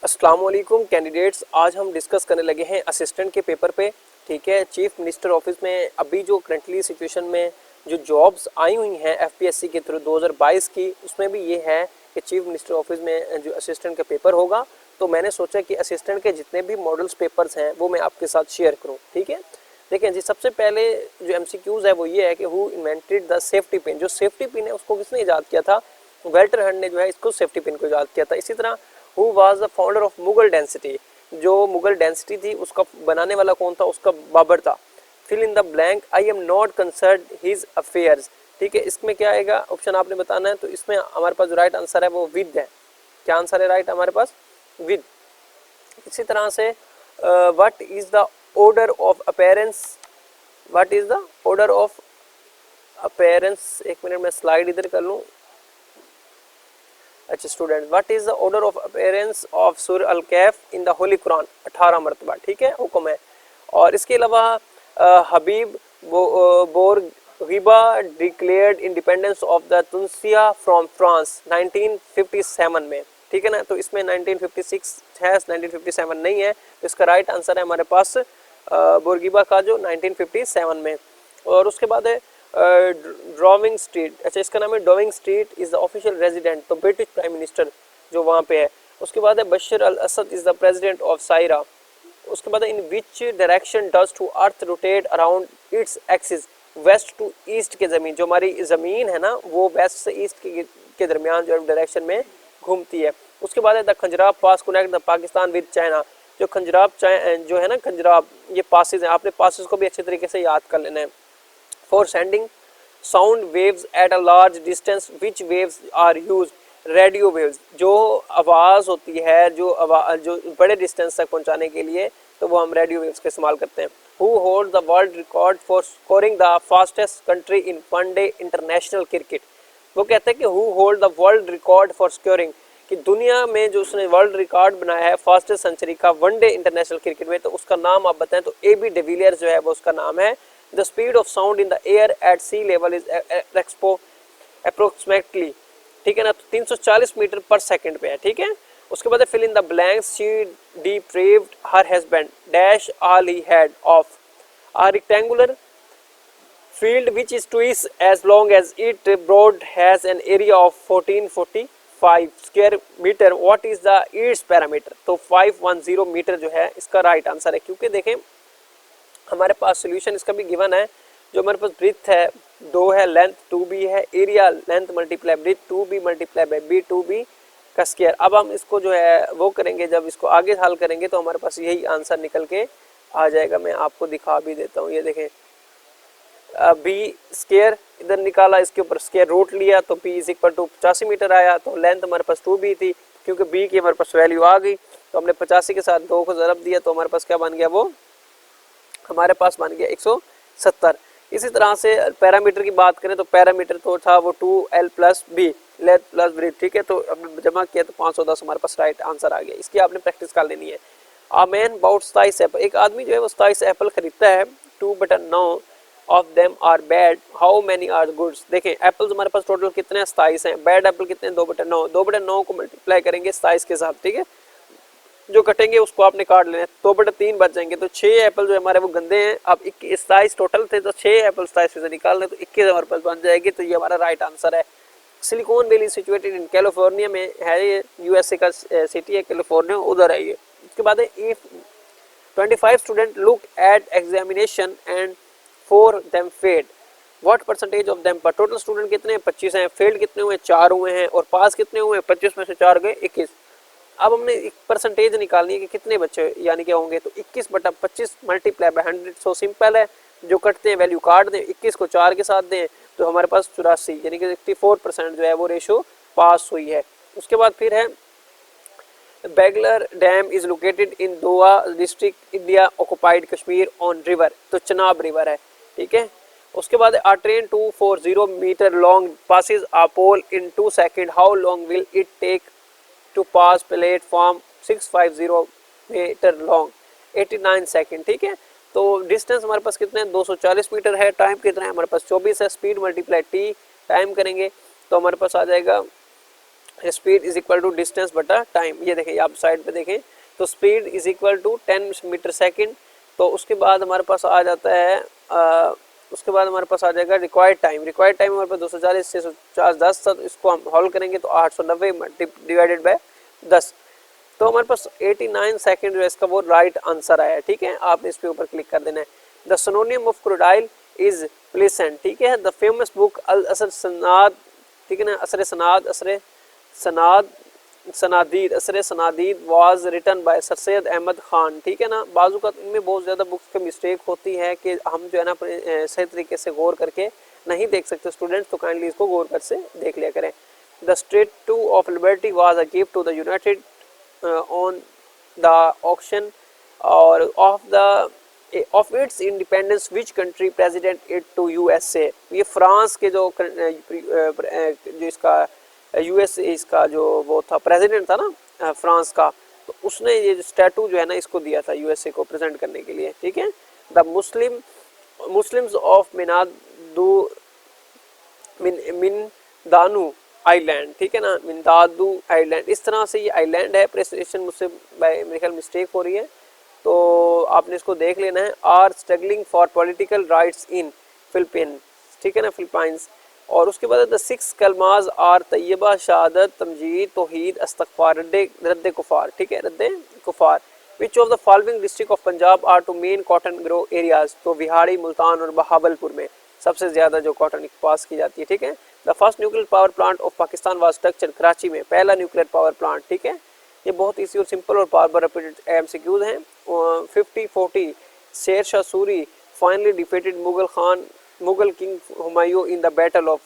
अस्सलाम वालेकुम कैंडिडेट्स, आज हम डिस्कस करने लगे हैं असिस्टेंट के पेपर पे। ठीक है, चीफ मिनिस्टर ऑफिस में अभी जो करंटली सिचुएशन में जो जॉब्स आई हुई हैं एफपीएससी के थ्रू 2022 की, उसमें भी ये है कि चीफ मिनिस्टर ऑफिस में जो असिस्टेंट का पेपर होगा। तो मैंने सोचा कि असिस्टेंट के जितने भी मॉडल्स पेपर्स हैं वो मैं आपके साथ शेयर करूँ। ठीक है, देखें जी, सबसे पहले जो एमसीक्यूज है वो ये है कि who invented the safety pin. जो सेफ्टी पिन है उसको किसने ईजाद किया था? वेल्टर हंट ने जो है इसको सेफ्टी पिन को ईजाद किया था। इसी तरह who was the founder of Mughal density. जो मुगल डेंसिटी थी उसका बनाने वाला कौन था? उसका बाबर था। Fill in the blank, I am not concern his affairs. ठीक है, इसमें क्या आएगा? ऑप्शन आपने बताना है। तो इसमें हमारे पास जो राइट आंसर है वो विद है। क्या आंसर है राइट हमारे पास? विद। इसी तरह से what is the order of appearance? What is the order of appearance? एक मिनट में स्लाइड इधर कर लूँ। अच्छा student, what is the order of appearance of सूर अल कैफ इन द होली कुरान? 18 मरतबा। ठीक है, हुक्म है। और इसके अलावा Habib Bourguiba declared independence of the Tunisia from France 1957 में। ठीक है ना, तो इसमें 1956 है, 1957 नहीं है। तो इसका राइट आंसर है हमारे पास बोर्गिबा का जो 1957 में। और उसके बाद है ड्राविंग स्ट्रीट। अच्छा, इसका नाम है Downing street, is the official resident, तो ब्रिटिश प्राइम मिनिस्टर जो वहाँ पे है। उसके बाद है Bashar al Assad is the president of Syria. उसके बाद in which direction does the earth rotate around its axis? West to east के ज़मीन, जो हमारी ज़मीन है ना वो वेस्ट से ईस्ट के दरमियान जो डायरेक्शन में घूमती है। उसके बाद है the Khunjerab pass connect the Pakistan with China. जो खंजराब जो है ना, खंजराब, ये पासिस हैं, आपने पासिस को भी अच्छे तरीके से याद कर लेना है। For sending sound waves at a large distance, which waves are used? Radio waves. जो आवाज़ होती है, जो बड़े डिस्टेंस तक पहुंचाने के लिए, तो वो हम रेडियो वेव्स का इस्तेमाल करते हैं। Who holds the world record for scoring the fastest country in one day international cricket? वो कहते हैं कि who hold the world record for scoring, कि दुनिया में जो उसने वर्ल्ड रिकॉर्ड बनाया है फास्टेस्ट सेंचुरी का वनडे इंटरनेशनल क्रिकेट में, तो उसका नाम आप बताएं। तो AB डिविलियर्स जो है वो उसका नाम है। The speed of sound in the air at sea level is approximately, ठीक है ना, तो 340 मीटर पर सेकंड पे है। ठीक है, उसके बाद fill in the blanks. She depraved her husband dash all he had of a rectangular field which is twice as long as it broad, has an area of 1445 square meter. What is the its parameter? तो 510 metre जो है इसका right answer है। क्योंकि देखें हमारे पास solution इसका भी गिवन है। जो हमारे पास ब्रीथ है 2 है, लेंथ 2b है, area length multiply breadth 2b multiply by b 2b का स्क्वायर। अब हम इसको जो है वो करेंगे, जब इसको आगे हल करेंगे तो हमारे पास यही आंसर निकल के आ जाएगा। मैं आपको दिखा भी देता हूँ, ये देखें, b स्क्वायर इधर निकाला, इसके ऊपर स्क्वायर रूट लिया तो b is equal to 85 metre आया। तो लेंथ हमारे पास 2b थी, क्योंकि b की हमारे पास वैल्यू आ गई तो हमने 85 के साथ 2 को ज़रब दिया, तो हमारे पास क्या बन गया? वो हमारे पास बन गया 170। इसी तरह से पैरामीटर की बात करें तो पैरामीटर तो था वो 2l plus b, length plus breadth. ठीक है, तो हमने जमा किया तो 510 हमारे पास राइट आंसर आ गया। इसकी आपने प्रैक्टिस कर लेनी है। आ मैन बाउट 27 एप्पल, एक आदमी जो है वो 27 एप्पल खरीदता है। 2/9 of them are bad, how many are goods? देखें एप्पल्स हमारे पास टोटल कितने हैं? 27 हैं। बैड एप्पल कितने हैं? 2/9। 2/9 को मल्टीप्लाई करेंगे 27 के साथ। ठीक है, जो कटेंगे उसको आपने काट लेना है, 2/3 बच जाएंगे। तो 6 एप्पल जो हमारे वो गंदे हैं। अब 27 टोटल थे तो 6 एप्पल 27 से निकाल लें तो 21 हमारे पास बन जाएगी। तो ये हमारा राइट आंसर है। Silicon valley situated in California में है, ये यूएसए का सिटी है कैलिफोर्निया, उधर है ये। इसके बाद है if 25 student look at examination and 4 them failed, what percentage of them? पर टोटल स्टूडेंट कितने हैं? 25 हैं। फेल्ड कितने हुए? 4 हुए हैं। और पास कितने हुए? 25 में से 4 गए 21। अब हमने एक परसेंटेज निकालनी है कि कितने बच्चे यानी कि होंगे। तो 21/25 मल्टीप्लाई बाय 100। सो सिंपल है, जो कटते हैं वैल्यू काट दें, 21 को 4 के साथ दें तो हमारे पास 84 यानी कि 64% जो है वो रेशो पास हुई है। उसके बाद फिर है Baglihar dam is located in Doda district India occupied Kashmir on river, तो चनाब रिवर है। ठीक है, उसके बाद a train 240 metre long passes a pole in 2 second, how long will it take to pass platform 650 metre long? 89 second. ठीक है, तो डिस्टेंस हमारे पास कितने हैं? 240 मीटर है। टाइम कितना है हमारे पास? 24 है। स्पीड मल्टीप्लाई टी टाइम करेंगे तो हमारे पास आ जाएगा speed is equal to distance बटा टाइम। ये देखें, आप साइड पे देखें तो speed is equal to 10 metre second. तो उसके बाद हमारे पास आ जाता है उसके बाद हमारे पास आ जाएगा रिक्वायर्ड टाइम। रिक्वायर्ड टाइम हमारे पास 240 650 10, तो इसको हम हॉल करेंगे तो 890 डिवाइडेड बाय 10, तो हमारे पास 89 सेकंड जो है इसका वो राइट आंसर आया। ठीक है, आपने इस पे ऊपर क्लिक कर देना है। The synonym of crocodile is pleasant. ठीक है, द फेमस बुक अल असर सनाद, ठीक है ना, असर सनाद, असर Sanad Sanadid, Asar Sanadid was written by sir Syed Ahmad Khan. ठीक है ना, बाजू का इनमें बहुत ज़्यादा बुक्स की मिस्टेक होती है कि हम जो है ना सही तरीके से गौर करके नहीं देख सकते स्टूडेंट्स, तो काइंडली इसको गौर कर से देख लिया करें। The Statue of Liberty was a gift to the United on the occasion और of its independence which country presented it to USA. ये फ्रांस के जो इसका यूएसए इसका जो वो था प्रेसिडेंट था ना फ्रांस का, तो उसने ये स्टैटू जो है ना इसको दिया था यूएसए को प्रेजेंट करने के लिए। ठीक है, द मुस्लिम्स ऑफ मिनदानू आइलैंड, ठीक है ना, मिनदादू आइलैंड, इस तरह से ये आइलैंड है। प्रेसिडेंट मुझसे मेरे ख्याल मिस्टेक हो रही है, तो आपने इसको देख लेना है। Are struggling for political rights in Philippines, ठीक है ना, फिलिपाइंस। और उसके बाद द 6 कलमाज आर तैयबा, शहादत, तमजीद, तौहीद, इस्तग़फ़ार, रद्द कुफ़ार। ठीक है, रद्द कुफ़ार। Which of the following district of Punjab are two main cotton grow areas, तो बिहाड़ी, मुल्तान और बहावलपुर में सबसे ज़्यादा जो कॉटन की पास की जाती है। ठीक है, the first nuclear power plant of Pakistan was structure Karachi में, पहला न्यूक्लियर पावर प्लांट। ठीक है, ये बहुत ईजी और सिंपल और बार बार रिपीटेड एमसीक्यूज हैं। 50-40 Sher Shah Suri finally defeated Mughal king Humayun in the battle of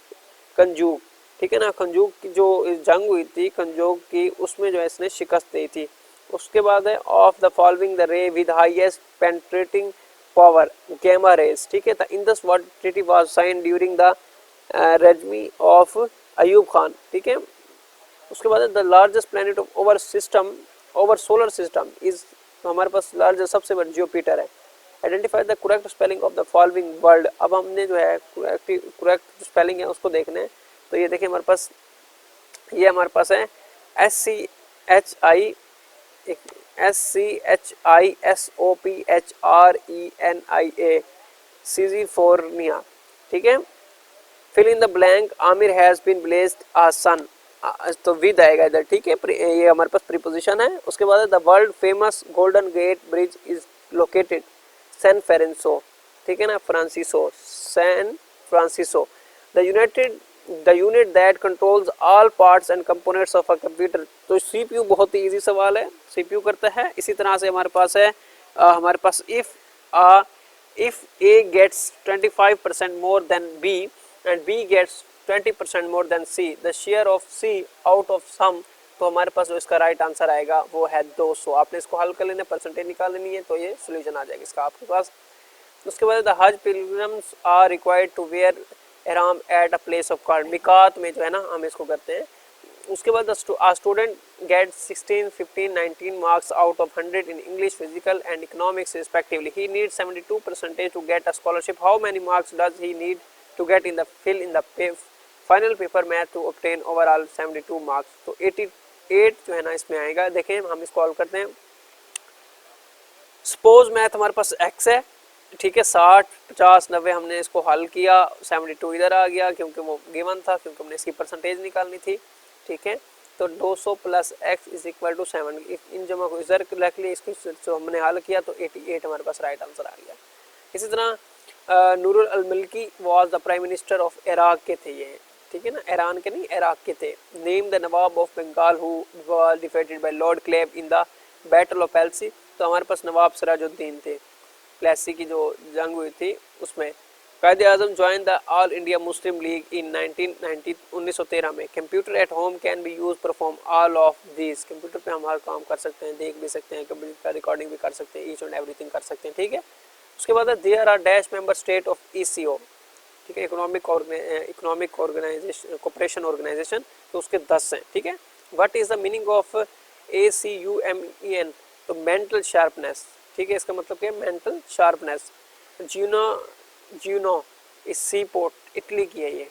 Kannauj. ठीक है ना, कंजूक की जो जंग हुई थी कंजूक की, उसमें जो है इसने शिकस्त दी थी। उसके बाद है of the following the ray with highest penetrating power, gamma rays. ठीक है, the Indus water treaty was sign during the regime of Ayub Khan. ठीक है, उसके बाद the largest planet of our solar system is, तो हमारे पास लार्जेस्ट सबसे बड़ा जुपिटर है। Identify the correct spelling of the following word. अब हमने जो है करेक्ट स्पेलिंग है उसको देखना है। तो ये देखिए हमारे पास है SCHISOPHRENIA सीजीफोर्निया। ठीक है, fill in the blank, Amir has been blessed a son, तो विद आएगा इधर। ठीक है, ये हमारे पास प्रीपोजिशन है। उसके बाद the world famous Golden Gate Bridge is located San Francisco. ठीक है ना, San Francisco. The unit that controls all parts and components of a computer, तो सीपीयू बहुत ही इजी सवाल है, सीपीयू करता है। इसी तरह से हमारे पास है if A gets 25% more than B and B gets 20% more than C, the share of C out of sum, तो हमारे पास जो इसका राइट आंसर आएगा वो है 200। आपने इसको हल कर लेना, परसेंटेज निकाल लेनी है, तो ये सोल्यूशन आ जाएगा इसका आपके पास। उसके बाद the hajj pilgrims are required to wear एहराम at a place of called, मिकात में जो है ना हम इसको करते हैं। उसके बाद student get 16, 15, 19 marks out of 100 in English, physical and economics respectively. He need 72% to get a scholarship. How many marks does he need to get in the final paper math to obtain overall 72 marks, तो 88 जो है ना इसमें आएगा। देखें हम इसको हल करते हैं। सपोज मैथ हमारे पास x है, ठीक है, 60, 50, 90 हमने इसको हल किया, 72 इधर आ गया क्योंकि वो गिवन था, क्योंकि हमने इसकी परसेंटेज निकालनी थी। ठीक है, तो 200 plus x is equal to 7, इन जमा को इधर रख लिया, इसको जो हमने हल किया तो 88 हमारे पास राइट आंसर आ गया। इसी तरह Nouri al Maliki was the prime minister of Iraq के थे ये, ठीक है ना, ईरान के नहीं इराक के थे। Name the nawab of Bengal who was defeated by lord Clive in the battle of Plassey, तो हमारे पास नवाब सिराजुद्दीन थे। प्लेसी की जो जंग हुई थी उसमें। Quaid Azam join the All India Muslim League in 1913 में। Computer at home can be use perform all of this, computer पे हम हर काम कर सकते हैं, देख भी सकते हैं, कंप्यूटर का रिकॉर्डिंग भी कर सकते हैं, ईच एंड एवरीथिंग कर सकते हैं। ठीक है, उसके बाद there are dash member state of ECO, ठीक है, इकोनॉमिक ऑर्गेनाइजेशन कोऑपरेशन ऑर्गेनाइजेशन, तो उसके 10 हैं। ठीक है, what is the meaning of ACUMEN, तो मेंटल शार्पनेस। ठीक है, इसका मतलब क्या है, मेंटल शार्पनेस। जिनो इस सी पोर्ट, इटली की है ये,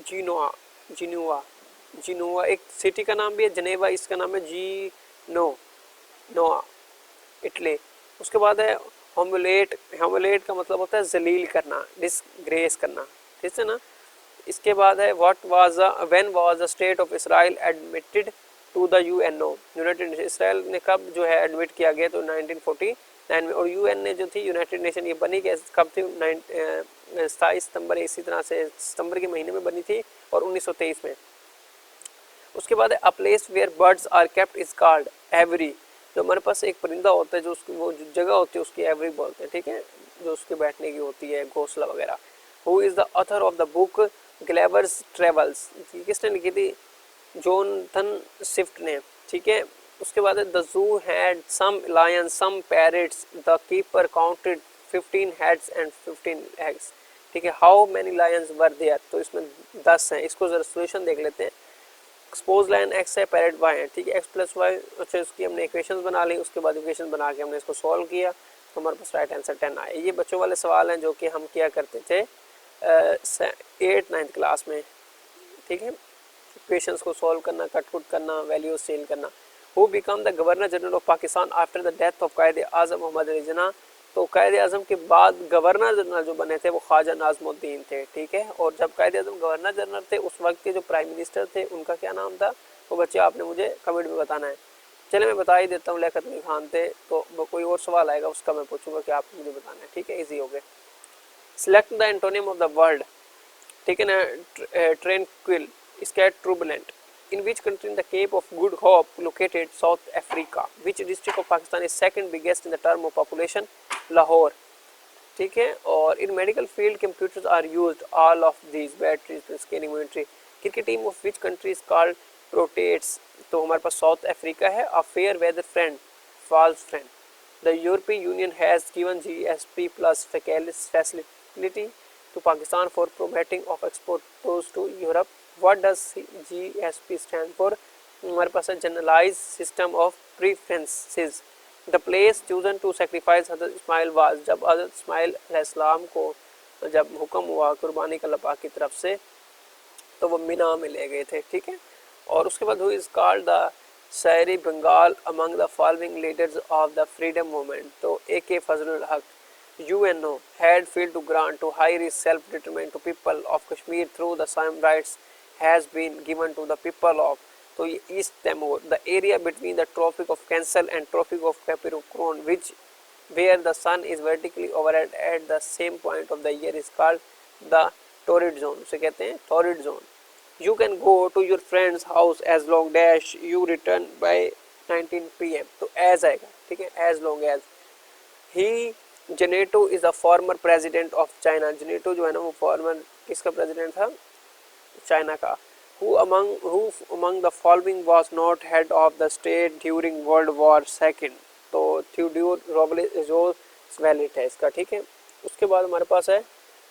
जिनुआ जिनोवा एक सिटी का नाम भी है, जनेवा इसका नाम है, नोआ इटली। उसके बाद है होमुलेट, होमुलेट का मतलब होता है जलील करना, डिसग्रेस करना, ठीक है ना। इसके बाद है what was when was the state of Israel admitted to the UNO, United Nation, Israel ने कब जो है एडमिट किया गया, तो 1949 में। और यूएन ने जो थी यूनाइटेड नेशन, ये बनी कब थी, 27 सितंबर, इसी तरह से सितंबर के महीने में बनी थी, और 1923 में। उसके बाद है a place where birds are kept is called aviary, जो हमारे पास एक परिंदा होता है जो उसकी वो जो जगह होती है उसकी एवरी बोलते हैं, ठीक है, जो उसके बैठने की होती है, घोंसला वगैरह। Who is the author of the book Gulliver's Travels, किसने लिखी थी, जोनथन स्विफ्ट ने, ठीक है। उसके बाद the zoo had some lions some parrots, the keeper counted 15 heads and 15 eggs, ठीक है। How many lions were there, तो इसमें 10 हैं। इसको जरा सोल्यूशन देख लेते हैं। एक्सपोज लाइन एक्स है, पैरेट वाई है, ठीक है, एक्स प्लस वाई, अच्छा इसकी हमने इक्वेशन बना ली, उसके बाद इक्वेशन बना के हमने इसको सॉल्व किया, तो हमारे पास राइट आंसर 10 आए। ये बच्चों वाले सवाल हैं जो कि हम किया करते थे 8th-9th क्लास में, ठीक है, इक्वेशंस को सॉल्व करना, कट करना, वैल्यूज सेल करना। Who become the governor general of Pakistan after the death of Quaid Azam Mohammad Ali Jinnah, तो कायद आजम के बाद गवर्नर जनरल जो बने थे वो ख्वाजा नाज़मुद्दीन थे, ठीक है। और जब कायद आजम गवर्नर जनरल थे उस वक्त के जो प्राइम मिनिस्टर थे उनका क्या नाम था, वो बच्चे आपने मुझे कमेंट में बताना है। चले मैं बता ही देता हूँ, लियाकत अली खान थे, तो कोई और सवाल आएगा उसका मैं पूछूंगा कि आपको मुझे बताना है, ठीक है, ईजी हो गया। Select the antonym of the word, ठीक है ना, ट्रेंक्विल, इसका है ट्रूबुलेंट। In which country in the Cape of Good Hope located South Africa? Which district of Pakistan is second biggest in the term of population? Lahore, ठीक है। और in medical field computers are used, all of these batteries scanning inventory। cricket team of which country is called Proteas, तो हमारे पास south Africa है। A fair weather friend, false friend। The European Union has given GSP plus facility to Pakistan for promoting of exports to Europe। What does GSP stand for? हमारे पास है generalize system of preferences. The place chosen to sacrifice हज़रत Ismail was, जब हज़रत इस्माइल अलैहिस्सलाम को जब हुक्म हुआ कुर्बानी का अल्लाह की तरफ से, तो वो मिना में ले गए थे, ठीक है। और उसके बाद हु इज़ कॉल्ड द शायरी Bengal among the following leaders of the freedom movement, तो AK Fazlul Haq. UNO had failed to grant to high risk self-determination to people of Kashmir through the same rights has been given to the people of, तो ये East Timor, the area between the Tropic of Cancer and Tropic of Capricorn, which where the sun is vertically overhead at the same point of the year is called the torrid zone, उसे कहते हैं torrid zone। You can go to your friend's house as long dash you return by 19 PM, तो as आएगा, ठीक है, as long as। he Janeto is a former president of China, Janeto जो है ना वो फॉर्मर किसका प्रेसिडेंट था, चाइना का। Who among the following was not head of the state during World War II, तो थियोडोर रूजवेल्ट है इसका, ठीक है। उसके बाद हमारे पास है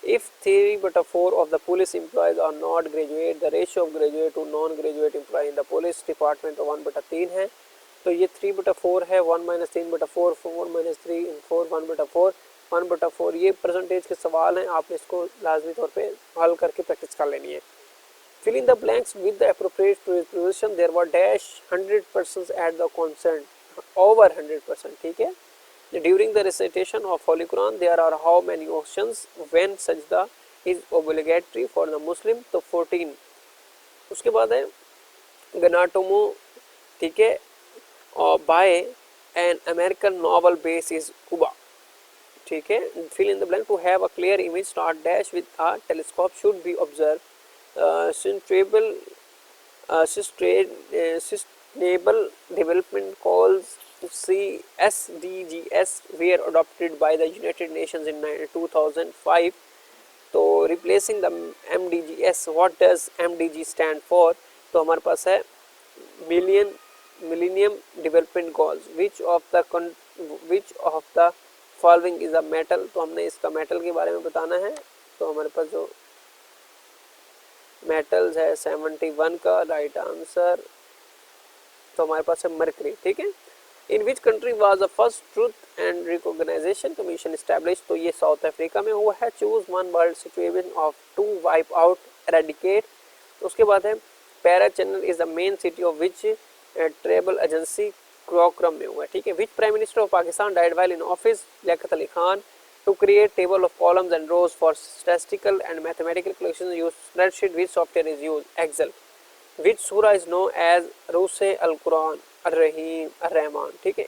if 3/4 of the police employees are not graduate, the ratio of graduate to non graduate employee in the police department 1/3 है, तो ये 3/4 है, 1 - 3/4, 4 - 3 4 1/4 1/4, ये परसेंटेज के सवाल हैं, आपने इसको लाजमी तौर पे हल करके प्रैक्टिस कर लेनी है। Fill in the blanks with the appropriate preposition, there were dash 100% at the consent, over 100%, ठीक है। During the recitation of Holy Quran there are how many options when sajda is obligatory for the Muslim, तो 14। उसके बाद है गनाटोमो, ठीक है, और by an American novel base is Cuba, ठीक है। Fill in the blank to have a clear image start dash with a telescope should be observed sustainable development goals SDGs were adopted by the United Nations in 2005, तो replacing the MDGs, what does MDG stand for, तो हमारे पास है Millennium Development Goals, which of the following is a metal, तो हमने इसका metal के बारे में बताना है, तो हमारे पास जो मेटल्स है 71 का राइट आंसर, तो हमारे पास है मरकरी, ठीक है। In which country was the first truth and recognization commission establish, तो ये साउथ अफ्रीका में हुआ है। Choose one world situation of to wipe out eradicate, उसके बाद है Parachinar is the main city of which travel agency Kurram में हुआ है, ठीक है। Which prime minister of Pakistan died while in office, Liaquat Ali Khan. To create table of columns and rows for statistical and mathematical calculation use spreadsheet, which software is use, Excel. विच सूरा is known as रूसे अल कुरान अर्रहीम अर्रहमान, ठीक है।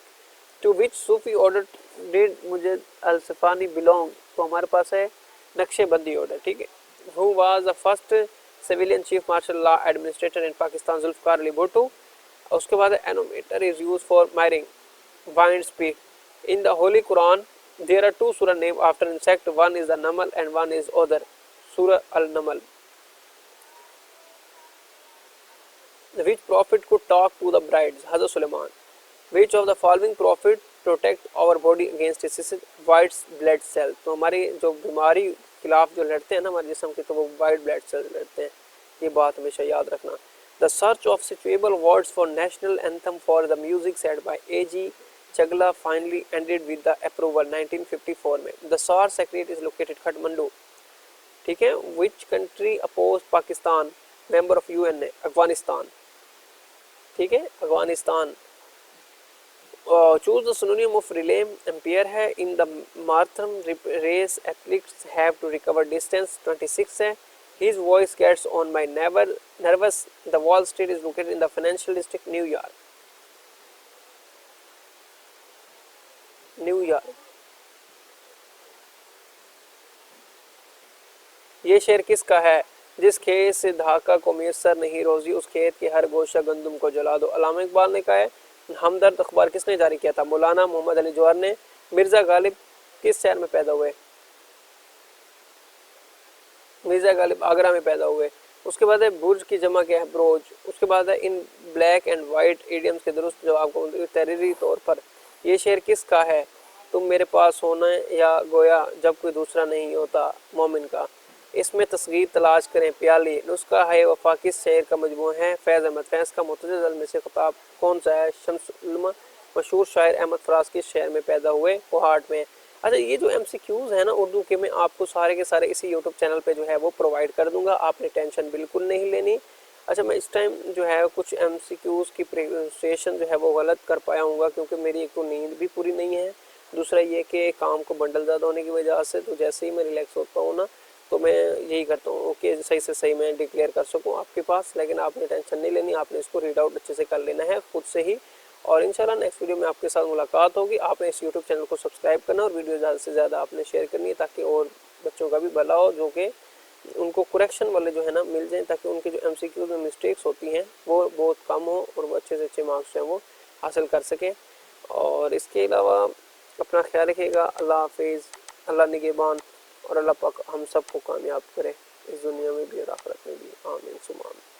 To which Sufi order did मुझे अल सफानी बिलोंग, तो हमारे पास है नक्शेबंदी ऑर्डर, ठीक है। Who was the first civilian chief martial law administrator in Pakistan, Zulfikar Ali Bhutto. उसके बाद anemometer is use for measuring wind speed. In the holy Quran there are two सूरा name after insect, one is the नमल and one is other, सूरा अल नमल। Which prophet could talk to the brides, Hazrat Suleiman. Which of the following prophet protect our body against diseases, white blood cell। तो हमारी जो बीमारी खिलाफ जो लड़ते हैं ना हमारे जिस्म के, तो वो वाइट ब्लड सेल लड़ते हैं, ये बात हमेशा याद रखना। The search of suitable words for national anthem for the music set by A.G. Chagla finally ended with the approval 1954 में। The SAR secretary is located Kathmandu, ठीक है। Which country oppose Pakistan member of UN, Afghanistan, ठीक है, Afghanistan. Choose the synonym of relay, ampere है। In the marathon race athletes have to recover distance, 26 है। His voice gets on my nerves, the wall street is located in the financial district, New York, New York. ये शेर किसका है? जिस खेत से धाका को मैसर नहीं रोजी, उस खेत के हर गोशा गंदुम को जला दो, अल्लामा इकबाल ने कहा है। हमदर्द अखबार किसने जारी किया था? मौलाना मोहम्मद अली जौहर ने। मिर्जा गालिब किस शहर में पैदा हुए? मिर्जा गालिब आगरा में पैदा हुए। उसके बाद है बुर्ज की जमा क्या है? ब्रोज। उसके बाद है इन ब्लैक एंड वाइट इडियम्स के दुरुस्त जवाब को तहरीरी तौर पर। ये शेर किसका है? तुम मेरे पास होना या गोया जब कोई दूसरा नहीं होता, मोमिन का। इसमें तस्गीर तलाश करें प्याली। नुस्खा है वफा किस शेर का मजमू है? फैज़ अहमद। फैज़ का मुतज़िल में से खिताब कौन सा है? शम्सुल उलमा। मशहूर शायर अहमद फराज किस शहर में पैदा हुए? कोहाट में। अच्छा, ये जो MCQs है ना उर्दू के, मैं आपको सारे के सारे इसी यूट्यूब चैनल पे जो है वो प्रोवाइड कर दूंगा, आपने टेंशन बिल्कुल नहीं लेनी। अच्छा, मैं इस टाइम जो है कुछ MCQs की प्रिपरेशन जो है वो गलत कर पाया हूँ, क्योंकि मेरी एक तो नींद भी पूरी नहीं है, दूसरा ये कि काम को बंडल ज़्यादा होने की वजह से, तो जैसे ही मैं रिलैक्स होता हूँ ना तो मैं यही करता हूँ कि सही से सही मैं डिक्लेयर कर सकूँ आपके पास। लेकिन आपने टेंशन नहीं लेनी, आपने इसको रीड आउट अच्छे से कर लेना है खुद से ही। और इंशाल्लाह नेक्स्ट वीडियो में आपके साथ मुलाकात होगी। आपने इस यूट्यूब चैनल को सब्सक्राइब करना और वीडियो ज़्यादा से ज़्यादा आपने शेयर करनी है, ताकि और बच्चों का भी भला हो, जो कि उनको करेक्शन वाले जो है ना मिल जाएँ, ताकि उनके जो MCQ में मिस्टेक्स होती हैं वो बहुत कम हो और वो अच्छे से अच्छे मार्क्स जो हैं वो हासिल कर सकें। और इसके अलावा अपना ख्याल रखिएगा। अल्लाह हाफिज़, अल्लाह निगहबान, और अल्लाह पाक हम सबको कामयाब करे इस दुनिया में भी और आखिरत में भी। आमीन सुमा आमीन।